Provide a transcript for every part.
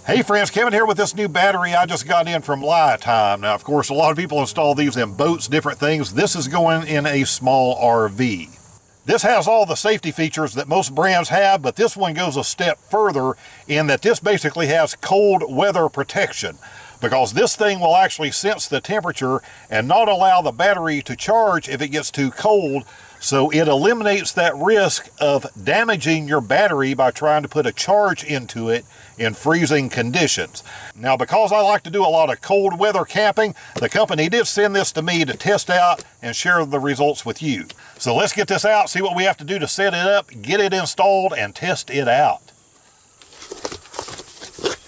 Hey friends, Kevin here with this new battery I just got in from LiTime. Now, of course, a lot of people install these in boats, different things. This is going in a small RV. This has all the safety features that most brands have, but this one goes a step further in that this basically has cold weather protection, because this thing will actually sense the temperature and not allow the battery to charge if it gets too cold. So it eliminates that risk of damaging your battery by trying to put a charge into it in freezing conditions. Now, because I like to do a lot of cold weather camping, the company did send this to me to test out and share the results with you. So let's get this out, see what we have to do to set it up, get it installed, and test it out.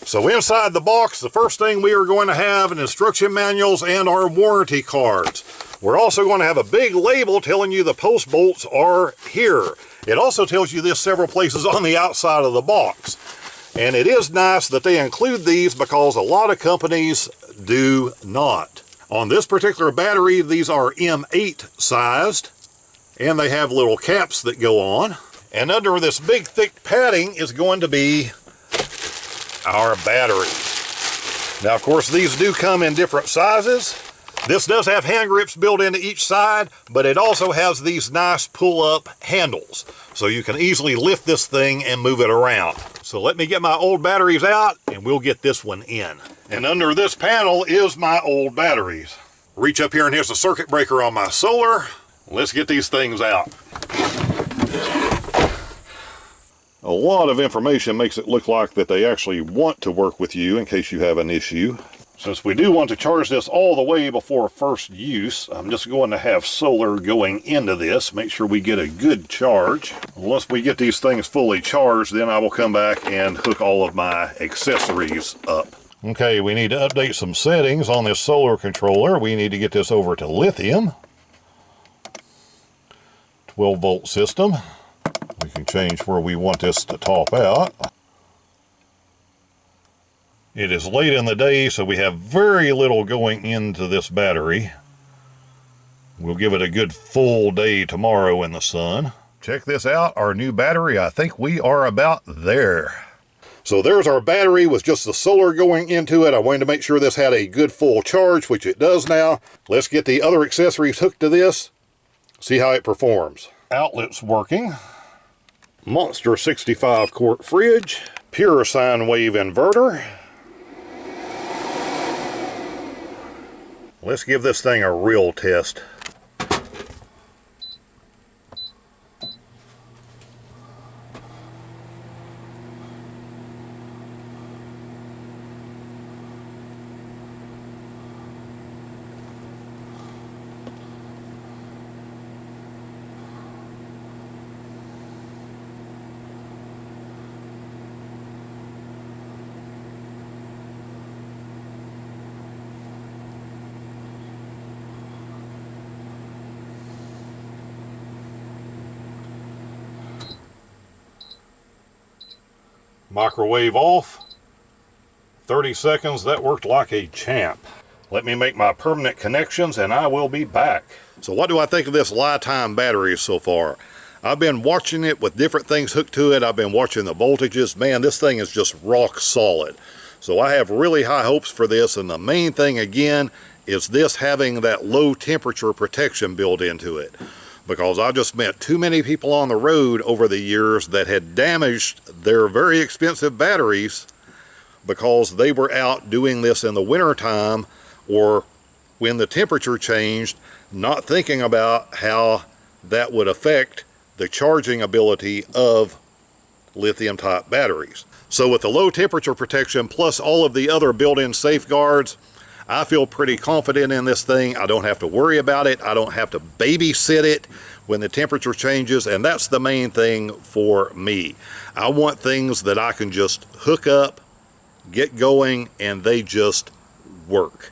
So inside the box, the first thing we are going to have an instruction manuals and our warranty cards. We're also going to have a big label telling you the post bolts are here. It also tells you this several places on the outside of the box. And it is nice that they include these because a lot of companies do not. On this particular battery, these are M8 sized, and they have little caps that go on. And under this big thick padding is going to be our battery. Now, of course, these do come in different sizes. This does have hand grips built into each side, but it also has these nice pull-up handles, so you can easily lift this thing and move it around. So let me get my old batteries out, and we'll get this one in. And under this panel is my old batteries. Reach up here, and here's the circuit breaker on my solar. Let's get these things out. A lot of information makes it look like that they actually want to work with you in case you have an issue. Since we do want to charge this all the way before first use, I'm just going to have solar going into this. Make sure we get a good charge. Once we get these things fully charged, then I will come back and hook all of my accessories up. Okay, we need to update some settings on this solar controller. We need to get this over to lithium. 12-volt system. We can change where we want this to top out. It is late in the day, so we have very little going into this battery. We'll give it a good full day tomorrow in the sun. Check this out, our new battery. I think we are about there. So there's our battery with just the solar going into it. I wanted to make sure this had a good full charge, which it does now. Let's get the other accessories hooked to this, see how it performs. Outlet's working. Monster 65 quart fridge. Pure sine wave inverter. Let's give this thing a real test. Microwave off. 30 seconds, that worked like a champ. Let me make my permanent connections and I will be back. So what do I think of this LiTime battery so far? I've been watching it with different things hooked to it. I've been watching the voltages. Man, this thing is just rock solid. So I have really high hopes for this, and the main thing again is this having that low temperature protection built into it. Because I just met too many people on the road over the years that had damaged their very expensive batteries because they were out doing this in the winter time or when the temperature changed, not thinking about how that would affect the charging ability of lithium type batteries. So with the low temperature protection plus all of the other built-in safeguards, I feel pretty confident in this thing. I don't have to worry about it. I don't have to babysit it when the temperature changes, and that's the main thing for me. I want things that I can just hook up, get going, and they just work.